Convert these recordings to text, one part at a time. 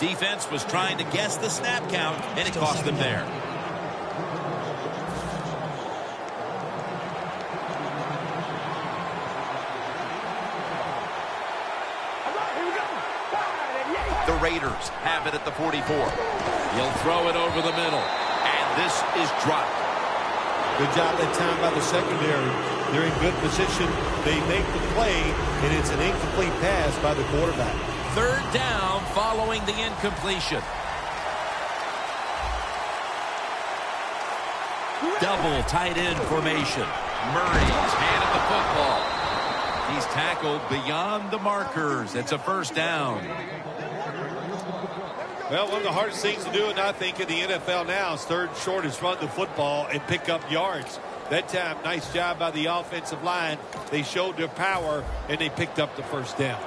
Defense was trying to guess the snap count, and it cost them there. The Raiders have it at the 44. He'll throw it over the middle, and this is dropped. Good job that time by the secondary. They're in good position. They make the play, and it's an incomplete pass by the quarterback. Third down following the incompletion. Double tight end formation. Murray's handed the football. He's tackled beyond the markers. It's a first down. Well, one of the hardest things to do, and I think in the NFL now, is third and short is run the football and pick up yards. That time, nice job by the offensive line. They showed their power, and they picked up the first down.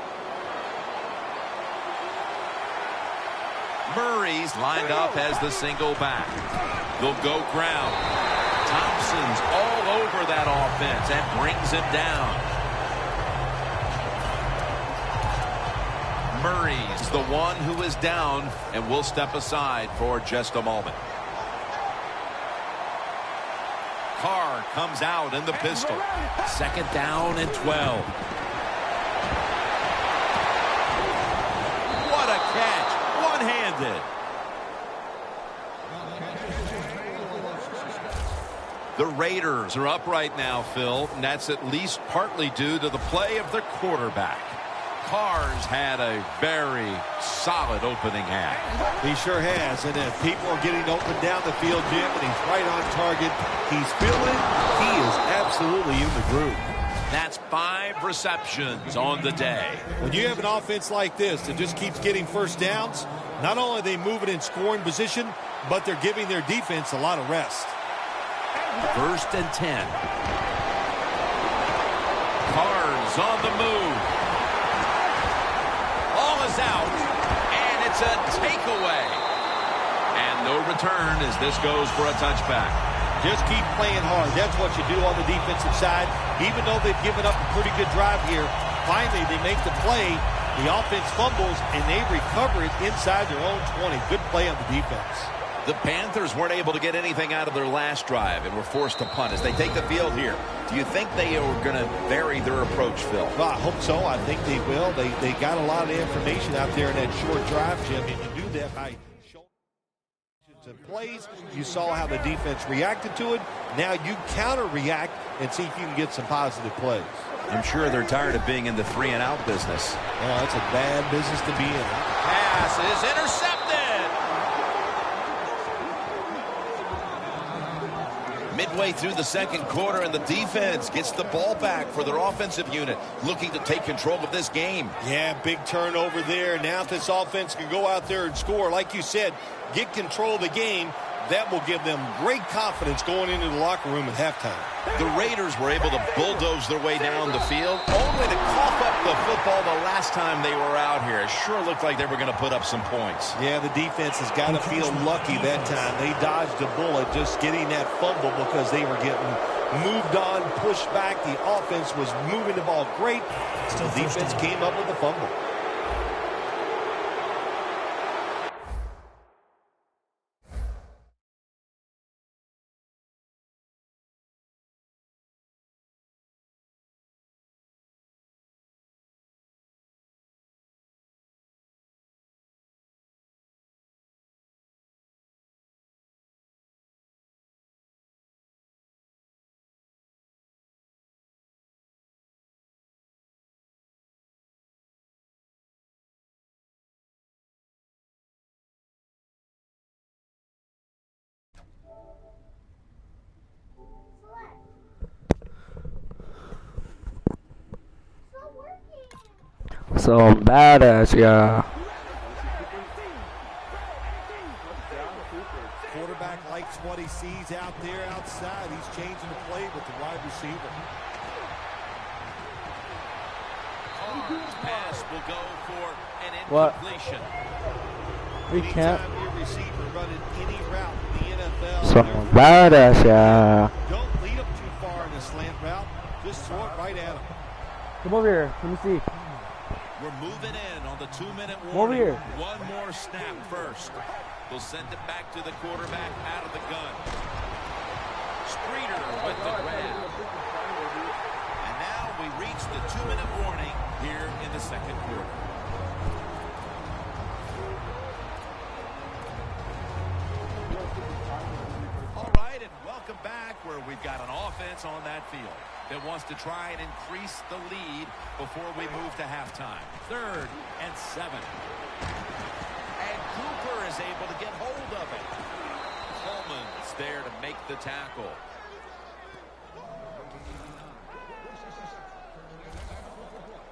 Murray's lined up as the single back. They'll go ground. Thompson's all over that offense and brings him down. Murray's the one who is down, and will step aside for just a moment. Carr comes out in the pistol. Second down and 12. What a catch. One-handed. The Raiders are up right now, Phil, and that's at least partly due to the play of their quarterback. Carr's had a very solid opening half. He sure has, and people are getting open down the field, Jim, and he's right on target. He's feeling, he is absolutely in the groove. That's 5 receptions on the day. When you have an offense like this that just keeps getting first downs, not only are they moving in scoring position, but they're giving their defense a lot of rest. First and 10. Carr's on the move. Ball is out, and it's a takeaway. And no return as this goes for a touchback. Just keep playing hard. That's what you do on the defensive side. Even though they've given up a pretty good drive here, finally they make the play. The offense fumbles, and they recover it inside their own 20. Good play on the defense. The Panthers weren't able to get anything out of their last drive and were forced to punt as they take the field here. Do you think they are going to vary their approach, Phil? Well, I hope so. I think they will. They got a lot of information out there in that short drive, Jim, and you do that by showing and plays. You saw how the defense reacted to it. Now you counter-react and see if you can get some positive plays. I'm sure they're tired of being in the 3-and-out business. Well, it's a bad business to be in. Pass is intercepted. Midway through the second quarter, and the defense gets the ball back for their offensive unit, looking to take control of this game. Yeah, big turnover there. Now if this offense can go out there and score, like you said, get control of the game, that will give them great confidence going into the locker room at halftime. The Raiders were able to bulldoze their way down the field, only to cough up the football the last time they were out here. It sure looked like they were going to put up some points. Yeah, the defense has got to feel lucky that time. They dodged a bullet just getting that fumble because they were getting moved on, pushed back. The offense was moving the ball great. The defense came up with the fumble. So badass, yeah. Quarterback likes what he sees out there outside. He's changing the play with the wide receiver. Pass will go for an incompletion. We can't. Anytime your receiver running any route in the NFL, So badass, yeah. don't lead them too far in a slant route. Just throw it right at them. Come over here. Let me see. We're moving in on the 2-minute Over warning. here. One more snap first. They'll send it back to the quarterback out of the gun. Streeter with the grab. And now we reach the 2-minute warning here in the second quarter. All right, and welcome back where we've got an offense on that field that wants to try and increase the lead before we move to halftime. 3rd and 7. And Cooper is able to get hold of it. Coleman's there to make the tackle.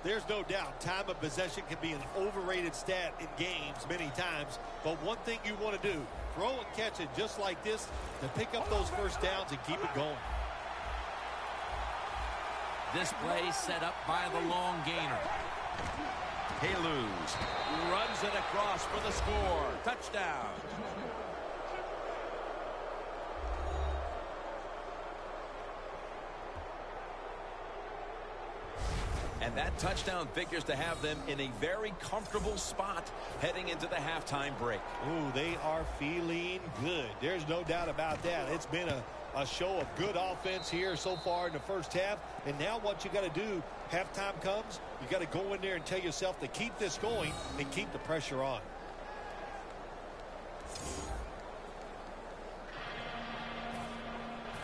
There's no doubt time of possession can be an overrated stat in games many times, but one thing you want to do, throw and catch it just like this to pick up those first downs and keep it going. This play set up by the long gainer. Haluz runs it across for the score. Touchdown. And that touchdown figures to have them in a very comfortable spot heading into the halftime break. Ooh, they are feeling good. There's no doubt about that. It's been a show of good offense here so far in the first half. And now what you got to do, halftime comes, you got to go in there and tell yourself to keep this going and keep the pressure on.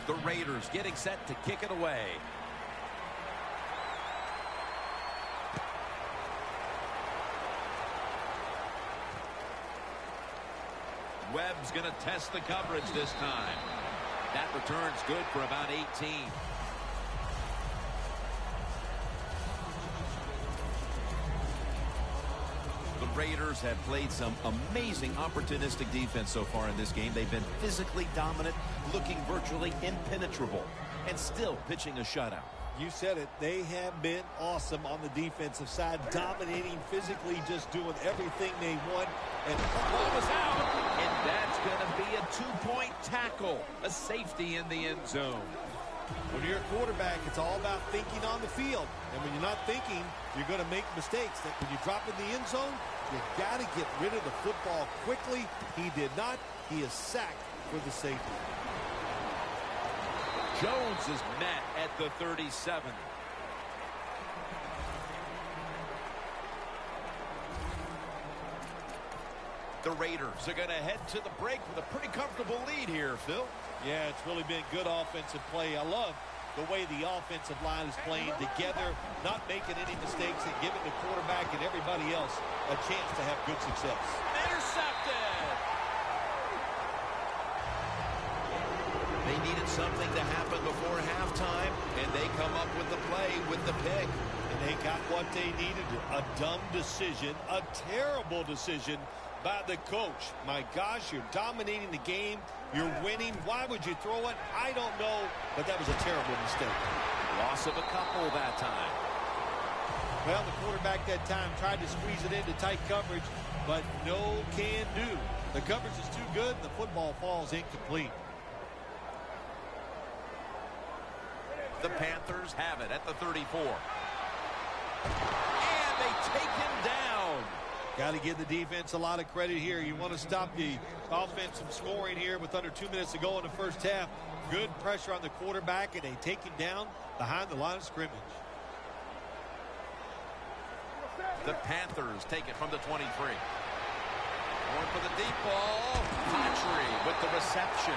The Raiders getting set to kick it away. Webb's going to test the coverage this time. That return's good for about 18. The Raiders have played some amazing opportunistic defense so far in this game. They've been physically dominant, looking virtually impenetrable, and still pitching a shutout. You said it. They have been awesome on the defensive side, dominating physically, just doing everything they want. And the ball was out, and that's going to be a 2-point tackle, a safety in the end zone. When you're a quarterback, it's all about thinking on the field. And when you're not thinking, you're going to make mistakes. That when you drop in the end zone, you got to get rid of the football quickly. He did not. He is sacked for the safety. Jones is met at the 37. The Raiders are going to head to the break with a pretty comfortable lead here, Phil. Yeah, it's really been good offensive play. I love the way the offensive line is playing together, not making any mistakes, and giving the quarterback and everybody else a chance to have good success. Intercepted! They needed something to happen before halftime, and they come up with the play with the pick. And they got what they needed. A dumb decision, a terrible decision by the coach. My gosh, you're dominating the game. You're winning. Why would you throw it? I don't know, but that was a terrible mistake. Loss of a couple that time. Well, the quarterback that time tried to squeeze it into tight coverage, but no can do. The coverage is too good, and the football falls incomplete. The Panthers have it at the 34. And they take him down. Got to give the defense a lot of credit here. You want to stop the offense from scoring here with under 2 minutes to go in the first half. Good pressure on the quarterback, and they take him down behind the line of scrimmage. The Panthers take it from the 23. Going for the deep ball. Patry with the reception.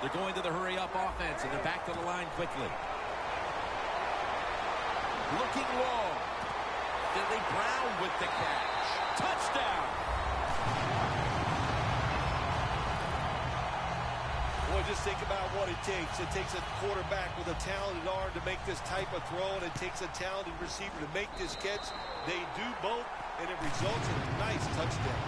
They're going to the hurry-up offense, and they're back to the line quickly. Looking long. Billy Brown with the catch. Touchdown! Boy, just think about what it takes. It takes a quarterback with a talented arm to make this type of throw, and it takes a talented receiver to make this catch. They do both, and it results in a nice touchdown.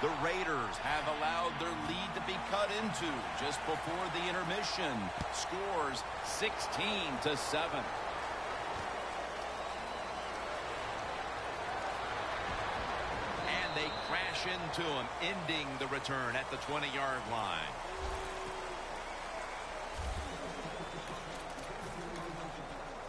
The Raiders have allowed their lead to be cut into just before the intermission. Scores 16-7. And they crash into him, ending the return at the 20-yard line.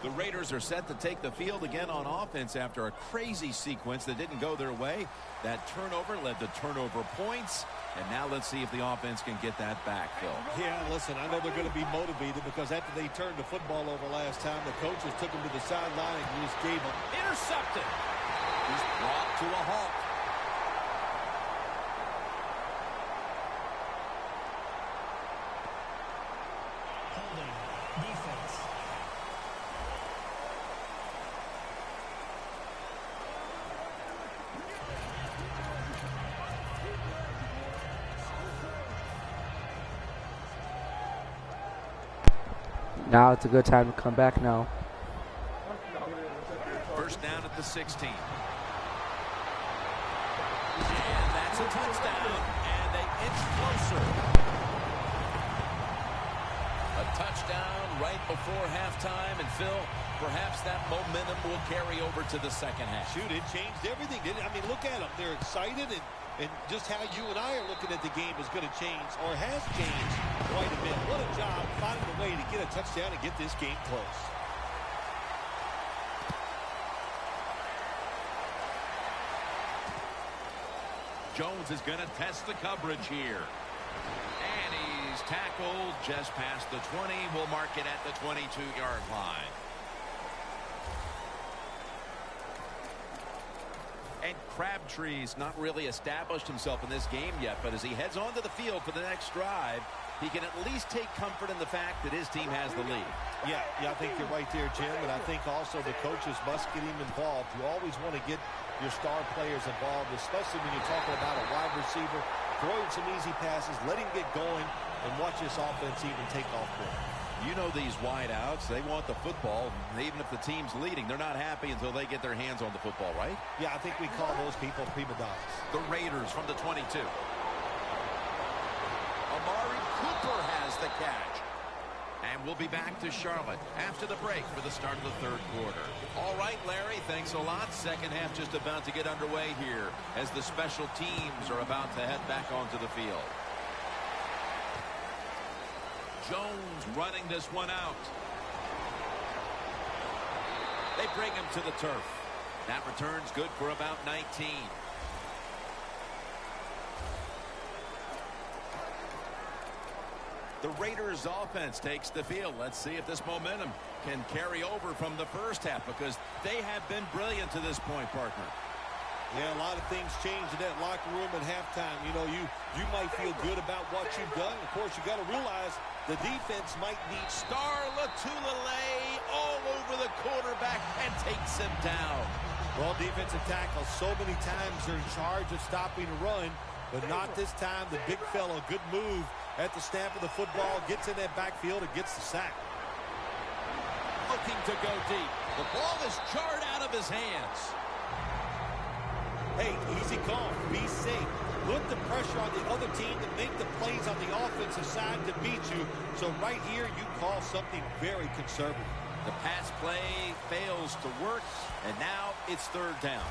The Raiders are set to take the field again on offense after a crazy sequence that didn't go their way. That turnover led to turnover points. And now let's see if the offense can get that back, Phil. Yeah, listen, I know they're going to be motivated because after they turned the football over last time, the coaches took them to the sideline and just gave them. Intercepted. He's brought to a halt. Now it's a good time to come back now. First down at the 16. And that's a touchdown. And they inch closer. A touchdown right before halftime. And Phil, perhaps that momentum will carry over to the second half. Shoot, it changed everything, didn't it? I mean, look at them. They're excited, and just how you and I are looking at the game is going to change, or has changed quite a bit. What a job finding a way to get a touchdown and get this game close. Jones is going to test the coverage here. And he's tackled just past the 20. We'll mark it at the 22-yard line. And Crabtree's not really established himself in this game yet, but as he heads onto the field for the next drive, he can at least take comfort in the fact that his team has the lead. Yeah, I think you're right there, Jim, and I think also the coaches must get him involved. You always want to get your star players involved, especially when you're talking about a wide receiver, throwing some easy passes, let him get going, and watch this offense even take off for him. You know these wideouts, they want the football. Even if the team's leading, they're not happy until they get their hands on the football, right? Yeah, I think we call those people prima donnas. The Raiders from the 22. Amari Cooper has the catch. And we'll be back to Charlotte after the break for the start of the third quarter. All right, Larry, thanks a lot. Second half just about to get underway here as the special teams are about to head back onto the field. Jones running this one out. They bring him to the turf. That return's good for about 19. The Raiders offense takes the field. Let's see if this momentum can carry over from the first half, because they have been brilliant to this point, partner. Yeah, a lot of things changed in that locker room at halftime. You know, you might feel good about what you've done. Of course, you got to realize the defense might need Star Latulele all over the quarterback and takes him down. Well, defensive tackles so many times they're in charge of stopping a run, but not this time. The big fella, good move at the snap of the football, gets in that backfield and gets the sack. Looking to go deep. The ball is jarred out of his hands. Hey, easy call. Be safe. Put the pressure on the other team to make the plays on the offensive side to beat you. So right here, you call something very conservative. The pass play fails to work, and now it's third down.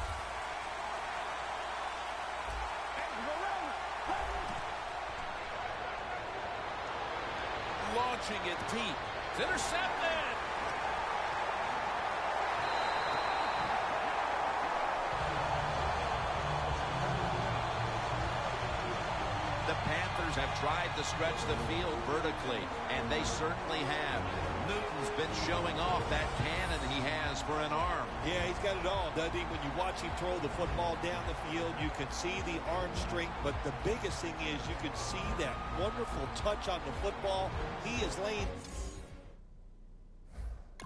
Launching it deep. It's intercepted. The Panthers have tried to stretch the field vertically, and they certainly have. Newton's been showing off that cannon he has for an arm. Yeah, he's got it all, doesn't he? When you watch him throw the football down the field, you can see the arm strength, but the biggest thing is you can see that wonderful touch on the football. He is laying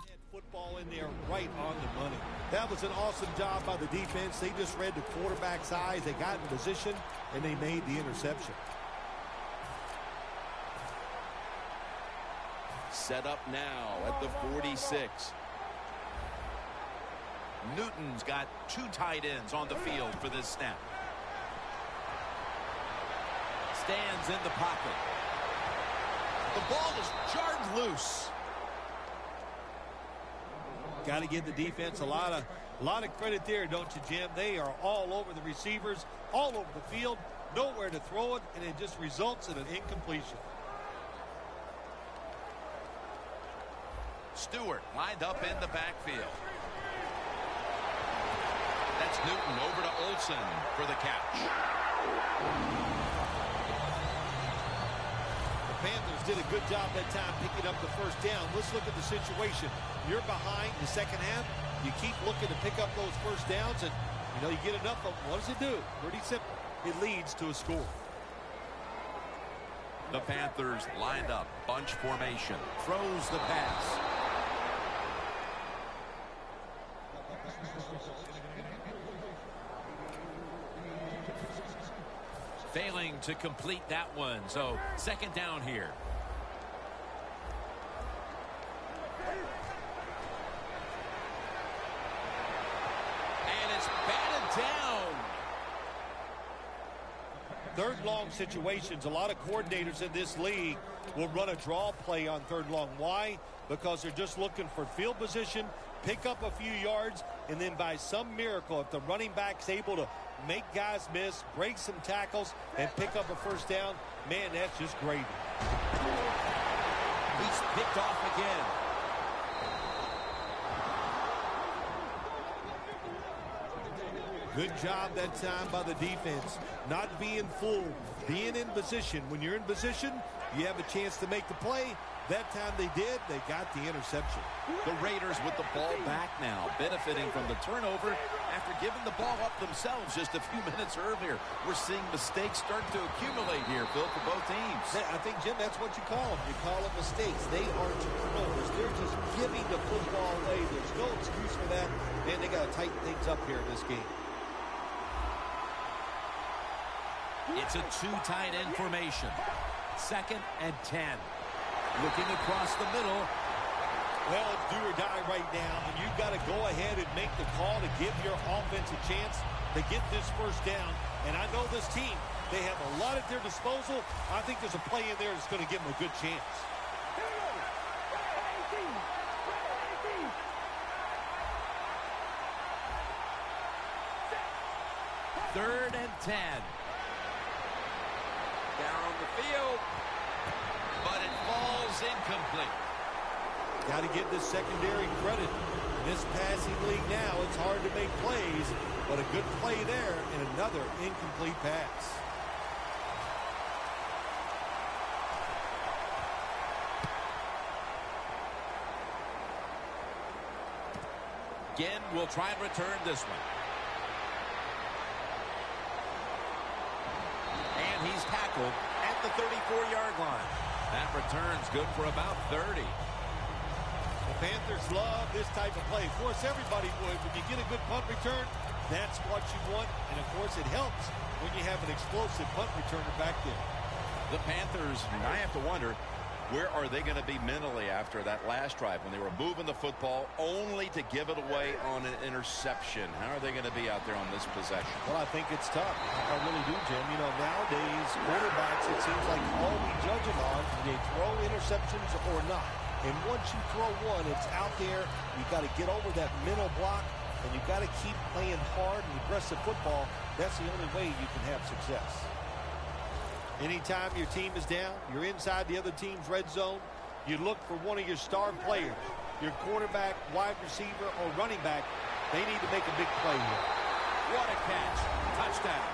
that football in there right on the money. That was an awesome job by the defense. They just read the quarterback's eyes. They got in position, and they made the interception. Set up now at the 46. Newton's got two tight ends on the field for this snap. Stands in the pocket. The ball is jarred loose. Got to give the defense a lot of credit there, don't you, Jim? They are all over the receivers, all over the field, nowhere to throw it, and it just results in an incompletion. Stewart lined up in the backfield. That's Newton over to Olsen for the catch. The Panthers did a good job that time picking up the first down. Let's look at the situation. You're behind in the second half. You keep looking to pick up those first downs, and you get enough of them. What does it do? Pretty simple. It leads to a score. The Panthers lined up, bunch formation, throws the pass. Failing to complete that one, so second down here. And it's batted down. Third long situations, a lot of coordinators in this league will run a draw play on third long. Why? Because they're just looking for field position, pick up a few yards, and then by some miracle, if the running back's able to make guys miss, break some tackles, and pick up a first down, man, that's just gravy. He's picked off again. Good job that time by the defense. Not being fooled, being in position. When you're in position, you have a chance to make the play. That time they did, they got the interception. The Raiders with the ball back now, benefiting from the turnover after giving the ball up themselves just a few minutes earlier. We're seeing mistakes start to accumulate here, Phil, for both teams. I think, Jim, that's what you call them. You call them mistakes. They aren't turnovers. They're just giving the football away. There's no excuse for that. Man, they got to tighten things up here in this game. It's a two tight end formation. 2nd and 10. Looking across the middle. Well, it's do or die right now, and you've got to go ahead and make the call to give your offense a chance to get this first down. And I know this team, they have a lot at their disposal. I think there's a play in there that's going to give them a good chance. Third and 10. Down the field. But it falls incomplete. Got to give this secondary credit. In this passing league now, it's hard to make plays, but a good play there and another incomplete pass. Again, we'll try and return this one. And he's tackled at the 34-yard line. That return's good for about 30. The Panthers love this type of play. Of course, everybody would. When you get a good punt return, that's what you want. And, of course, it helps when you have an explosive punt returner back there. The Panthers, I have to wonder, where are they going to be mentally after that last drive when they were moving the football only to give it away on an interception? How are they going to be out there on this possession? Well, I think it's tough. I really do, Jim. Nowadays, quarterbacks, it seems like all we judge them on, they throw interceptions or not. And once you throw one, it's out there. You've got to get over that mental block, and you've got to keep playing hard and aggressive football. That's the only way you can have success. Anytime your team is down, you're inside the other team's red zone, you look for one of your star players, your quarterback, wide receiver, or running back. They need to make a big play here. What a catch. Touchdown.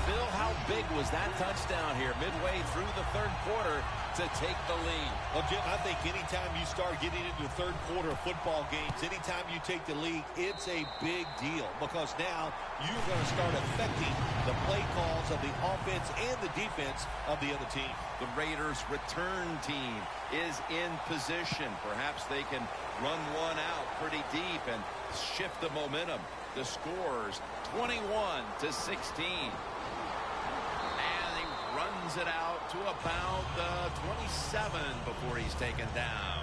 Phil, how big was that touchdown here midway through the third quarter to take the lead? Well, Jim, I think anytime you start getting into the third quarter of football games, anytime you take the lead, it's a big deal because now you're going to start affecting the play calls of the offense and the defense of the other team. The Raiders' return team is in position. Perhaps they can run one out pretty deep and shift the momentum. The scores 21-16. Runs it out to about 27 before he's taken down.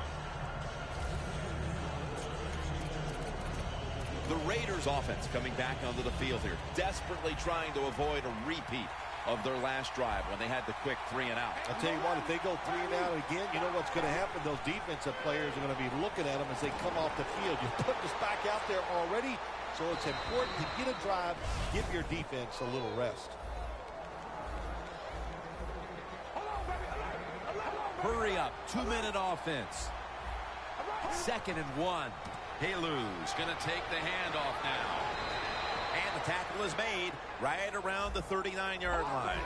The Raiders offense coming back onto the field here, desperately trying to avoid a repeat of their last drive when they had the quick 3 and out. I'll tell you what, if they go 3 and out again, you know what's going to happen. Those defensive players are going to be looking at them as they come off the field. You put this back out there already, so it's important to get a drive, give your defense a little rest. Hurry up. 2-minute offense. 2nd and 1. Halu's going to take the handoff now. And the tackle is made right around the 39-yard line.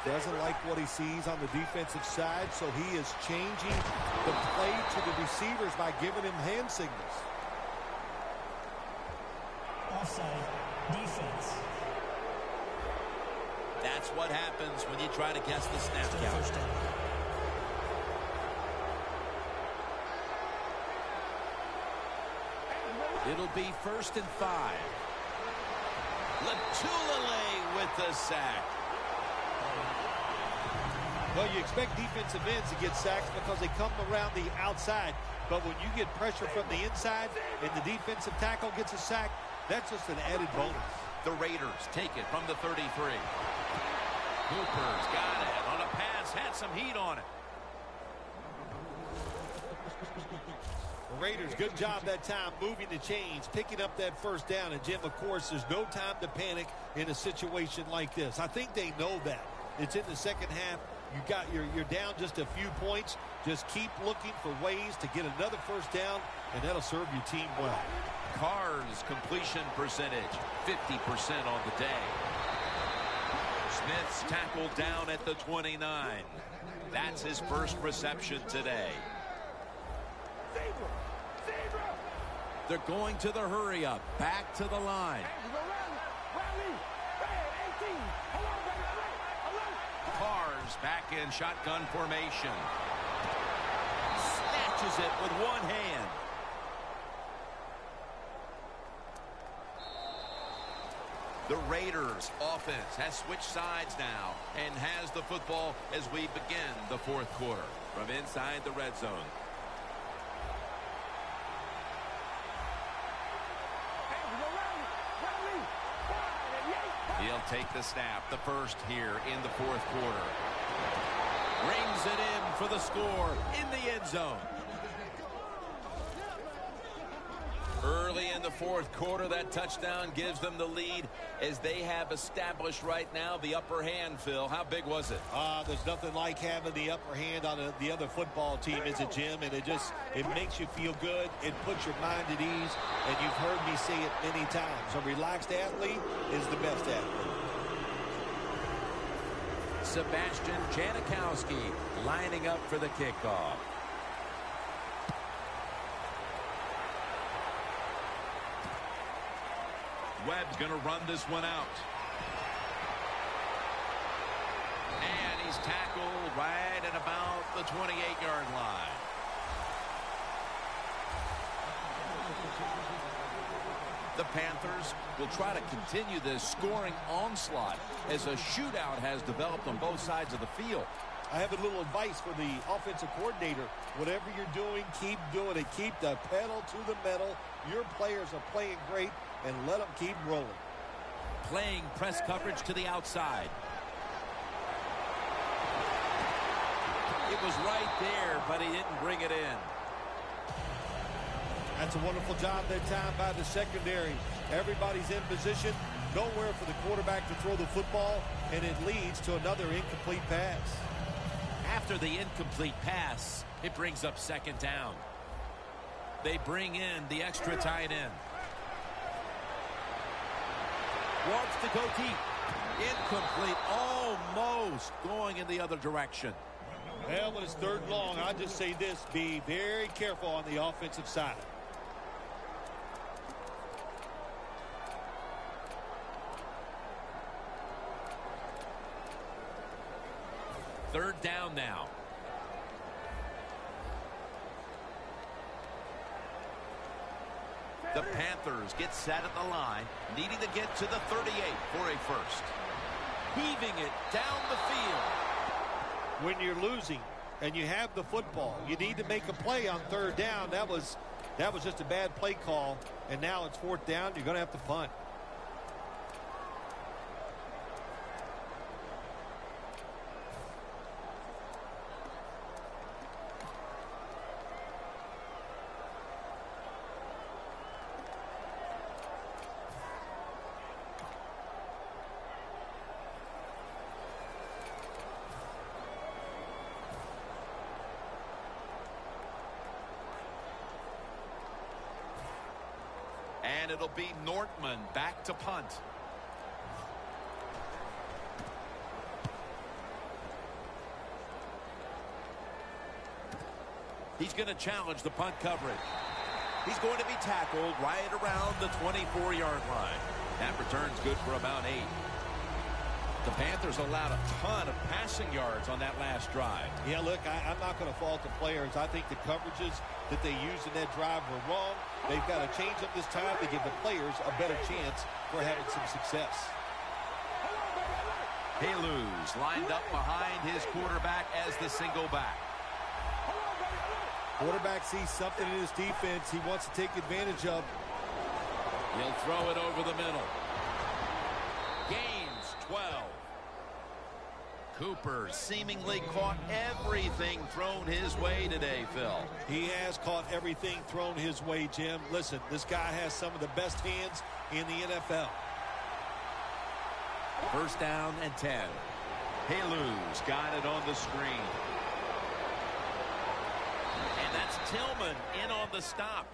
Doesn't like what he sees on the defensive side, so he is changing the play to the receivers by giving him hand signals. Offside, defense. That's what happens when you try to guess the snap count. It'll be 1st and 5. Latulele with the sack. Well, you expect defensive ends to get sacks because they come around the outside. But when you get pressure from the inside and the defensive tackle gets a sack, that's just an added bonus. The Raiders take it from the 33. Cooper's got it on a pass, had some heat on it. The Raiders, good job that time moving the chains, picking up that 1st down. And, Jim, of course, there's no time to panic in a situation like this. I think they know that. It's in the second half. You're down just a few points. Just keep looking for ways to get another 1st down, and that'll serve your team well. Carr's completion percentage, 50% on the day. Smith's tackled down at the 29. That's his first reception today. They're going to the hurry up. Back to the line. Carr's back in shotgun formation. Snatches it with one hand. The Raiders offense has switched sides now and has the football as we begin the 4th quarter from inside the red zone. He'll take the snap, the first here in the 4th quarter. Rings it in for the score in the end zone. Early in the 4th quarter, that touchdown gives them the lead as they have established right now the upper hand, Phil. How big was it? There's nothing like having the upper hand on the other football team, is it, Jim? And it makes you feel good. It puts your mind at ease. And you've heard me say it many times. A relaxed athlete is the best athlete. Sebastian Janikowski lining up for the kickoff. Webb's going to run this one out. And he's tackled right at about the 28-yard line. The Panthers will try to continue this scoring onslaught as a shootout has developed on both sides of the field. I have a little advice for the offensive coordinator. Whatever you're doing, keep doing it. Keep the pedal to the metal. Your players are playing great, and let them keep rolling. Playing press coverage to the outside. It was right there, but he didn't bring it in. That's a wonderful job that time by the secondary. Everybody's in position. Nowhere for the quarterback to throw the football, and it leads to another incomplete pass. After the incomplete pass, it brings up 2nd down. They bring in the extra tight end. Wants to go deep. Incomplete. Almost going in the other direction. Well, when it's 3rd and long, I just say this. Be very careful on the offensive side. Third down now. The Panthers get set at the line, needing to get to the 38 for a first. Heaving it down the field. When you're losing and you have the football, you need to make a play on 3rd down. That was just a bad play call, and now it's 4th down. You're going to have to punt. And it'll be Nortman back to punt. He's going to challenge the punt coverage. He's going to be tackled right around the 24-yard line. That return's good for about 8. The Panthers allowed a ton of passing yards on that last drive. Yeah, look, I'm not going to fault the players. I think the coverages that they used in that drive were wrong. They've got to change up this time to give the players a better chance for having some success. Halu's lined up behind his quarterback as the single back. Quarterback sees something in his defense he wants to take advantage of. He'll throw it over the middle. Gains 12. Cooper seemingly caught everything thrown his way today, Phil. He has caught everything thrown his way, Jim. Listen, this guy has some of the best hands in the NFL. First down and 10. Halu's got it on the screen. And that's Tillman in on the stop.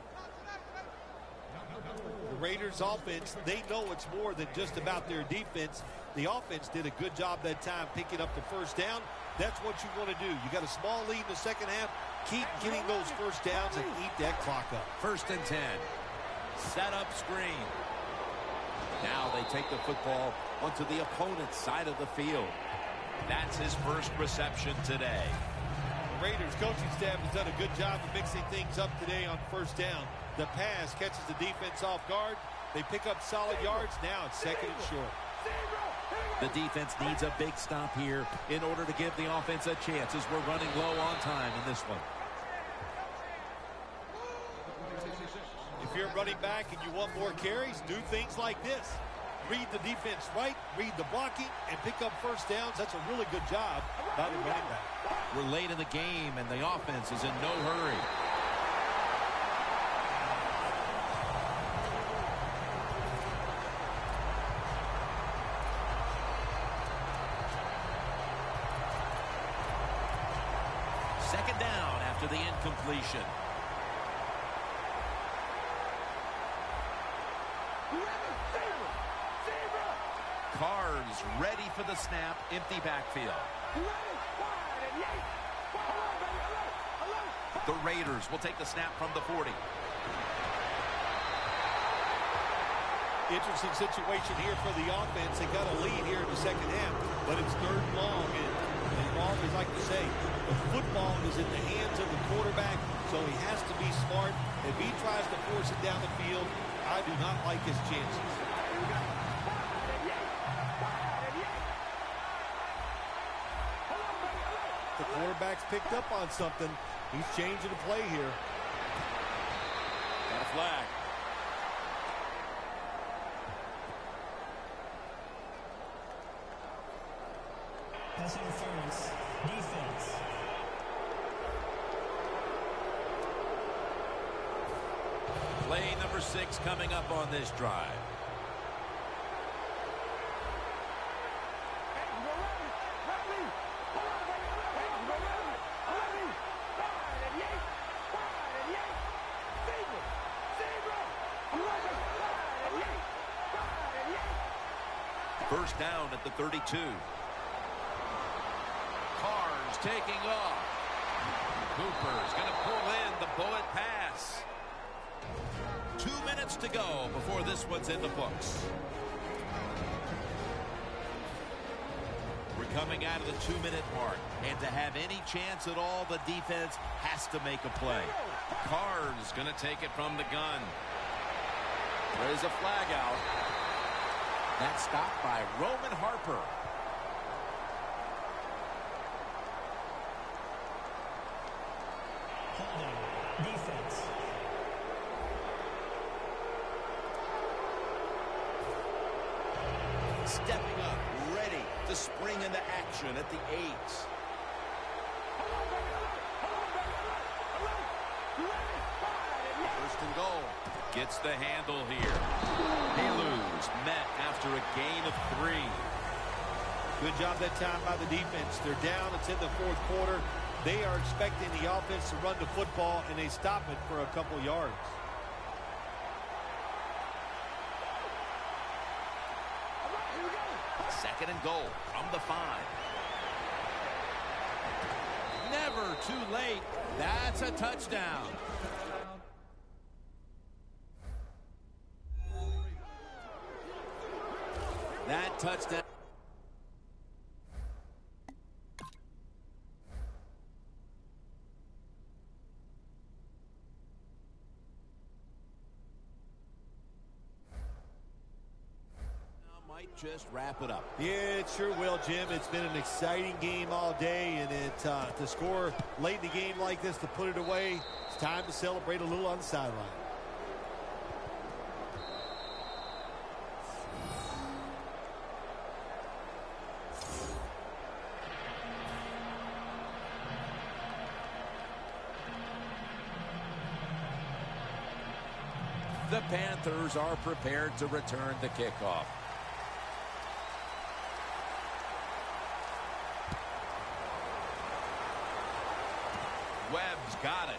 The Raiders offense, they know it's more than just about their defense. The offense did a good job that time picking up the first down. That's what you want to do. You got a small lead in the second half. Keep getting those first downs and eat that clock up. First and 10. Set up screen. Now they take the football onto the opponent's side of the field. That's his first reception today. The Raiders coaching staff has done a good job of mixing things up today on first down. The pass catches the defense off guard. They pick up solid yards. Now it's second and short. The defense needs a big stop here in order to give the offense a chance as we're running low on time in this one. If you're running back and you want more carries, do things like this. Read the defense right, read the blocking, and pick up first downs. That's a really good job by the running back. We're late in the game, and the offense is in no hurry. Second down after the incompletion. Carr's ready for the snap, empty backfield. The Raiders will take the snap from the 40. Interesting situation here for the offense. They got a lead here in the second half, but it's third and long, and you always like to say, the football is in the hands of the quarterback, so he has to be smart. If he tries to force it down the field, I do not like his chances. The quarterback's picked up on something. He's changing the play here. Got a flag. Pass interference. Defense. Play number 6 coming up on this drive. First down at the 32. Carr's taking off. Cooper's going to pull in the bullet pass. 2 minutes to go before this one's in the books. We're coming out of the 2-minute mark, and to have any chance at all, the defense has to make a play. Carr's going to take it from the gun. There's a flag out. That's stopped by Roman Harper. Holding. Defense. Stepping up, ready to spring into action at the 8. First and goal. Gets the handle here. Halu's met after a gain of 3. Good job that time by the defense. They're down. It's in the fourth quarter. They are expecting the offense to run the football, and they stop it for a couple yards. Second and goal from the 5. Never too late. That's a touchdown. That touchdown. Might just wrap it up. Yeah, it sure will, Jim. It's been an exciting game all day, and to score late in the game like this, to put it away, it's time to celebrate a little on the sideline. The Panthers are prepared to return the kickoff. Webb's got it.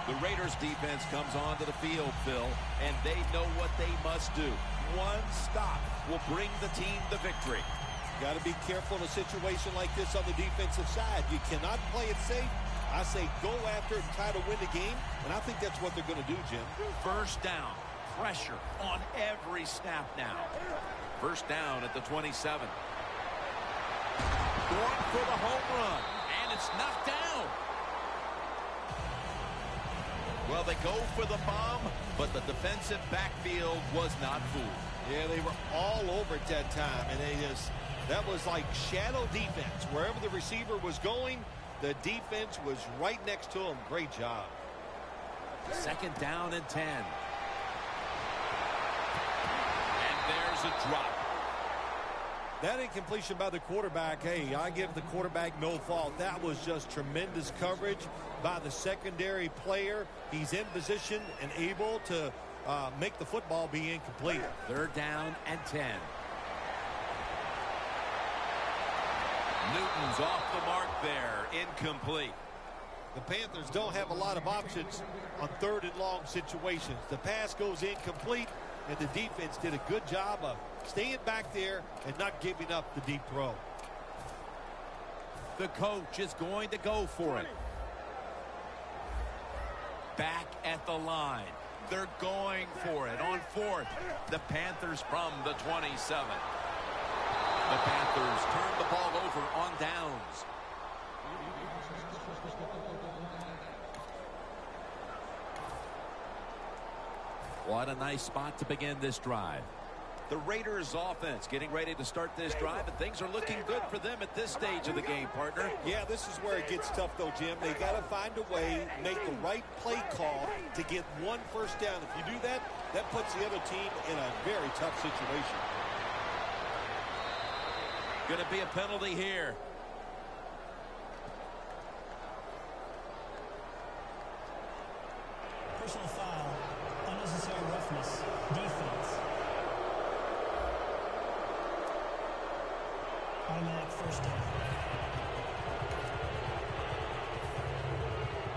The Raiders defense comes onto the field, Phil, and they know what they must do. One stop will bring the team the victory. Got to be careful in a situation like this on the defensive side. You cannot play it safe. I say go after it and try to win the game, and I think that's what they're going to do, Jim. First down. Pressure on every snap now. First down at the 27. Going for the home run, and it's knocked down. Well, they go for the bomb, but the defensive backfield was not fooled. Yeah, they were all over at that time, and that was like shadow defense. Wherever the receiver was going, the defense was right next to him. Great job. Second down and 10. And there's a drop. That incompletion by the quarterback, hey, I give the quarterback no fault. That was just tremendous coverage by the secondary player. He's in position and able to make the football be incomplete. Third down and 10. Newton's off the mark there. Incomplete. The Panthers don't have a lot of options on third and long situations. The pass goes incomplete, and the defense did a good job of staying back there and not giving up the deep throw. The coach is going to go for it. Back at the line. They're going for it on fourth. The Panthers from the 27. The Panthers turn the ball over on downs. What a nice spot to begin this drive. The Raiders offense getting ready to start this drive, and things are looking good for them at this stage of the game, partner. Yeah, this is where it gets tough, though, Jim. They got to find a way, make the right play call to get one first down. If you do that, that puts the other team in a very tough situation. Going to be a penalty here. Personal foul. Unnecessary roughness. Defense. Automatic first down.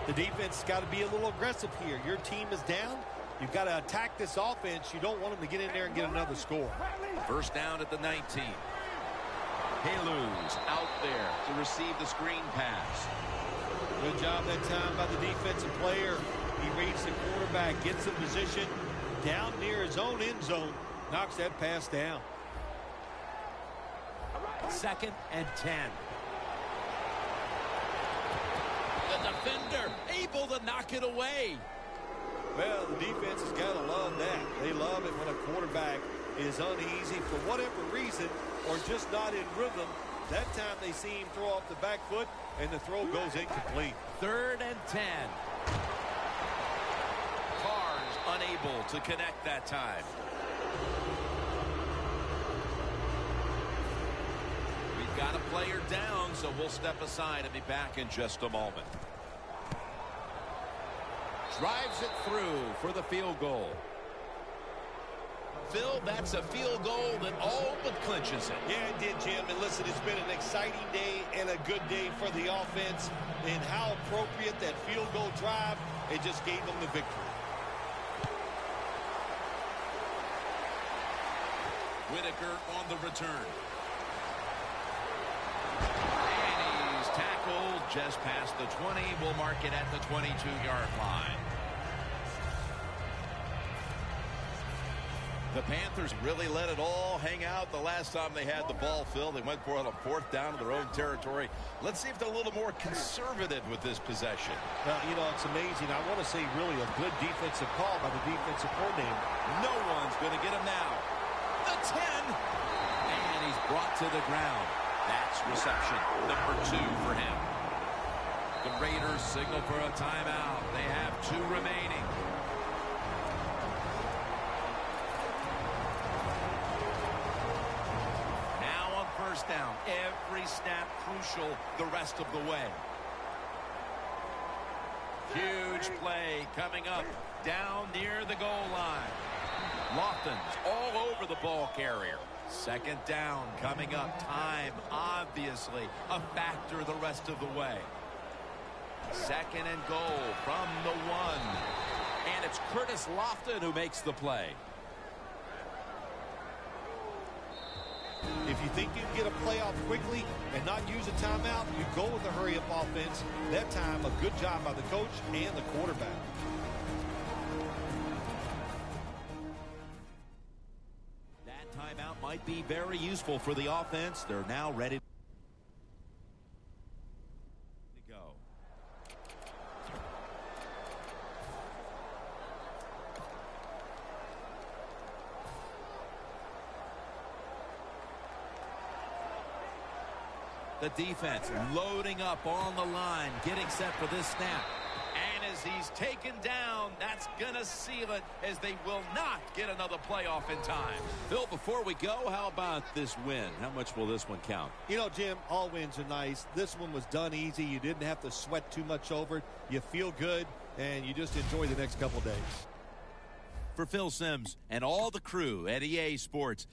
The defense has got to be a little aggressive here. Your team is down. You've got to attack this offense. You don't want them to get in there and get another score. First down at the 19. Halu's out there to receive the screen pass. Good job that time by the defensive player. He reads the quarterback, gets in position down near his own end zone, knocks that pass down. Second and 10. The defender able to knock it away. Well, the defense has got to love that. They love it when a quarterback is uneasy for whatever reason or just not in rhythm. That time they see him throw off the back foot, and the throw goes incomplete. Third and 10. Carr's unable to connect that time. We've got a player down, so we'll step aside and be back in just a moment. Drives it through for the field goal. Phil, that's a field goal that all but clinches it. Yeah, it did, Jim. And listen, it's been an exciting day and a good day for the offense. And how appropriate that field goal drive, it just gave them the victory. Whitaker on the return. And he's tackled just past the 20. We'll mark it at the 22-yard line. The Panthers really let it all hang out the last time they had the ball, Phil. They went for it on 4th down to their own territory. Let's see if they're a little more conservative with this possession. Well, you know, it's amazing. I want to say really a good defensive call by the defensive coordinator. No one's going to get him now. The 10. And he's brought to the ground. That's reception number 2 for him. The Raiders signal for a timeout. They have 2 remaining. First down. Every snap crucial the rest of the way. Huge play coming up down near the goal line. Lofton's all over the ball carrier. 2nd down coming up. Time, obviously, a factor the rest of the way. 2nd and goal from the 1. And it's Curtis Lofton who makes the play. If you think you can get a playoff quickly and not use a timeout, you go with a hurry-up offense. That time, a good job by the coach and the quarterback. That timeout might be very useful for the offense. They're now ready to go. The defense loading up on the line, getting set for this snap. And as he's taken down, that's going to seal it, as they will not get another playoff in time. Phil, before we go, how about this win? How much will this one count? You know, Jim, all wins are nice. This one was done easy. You didn't have to sweat too much over it. You feel good, and you just enjoy the next couple days. For Phil Simms and all the crew at EA Sports,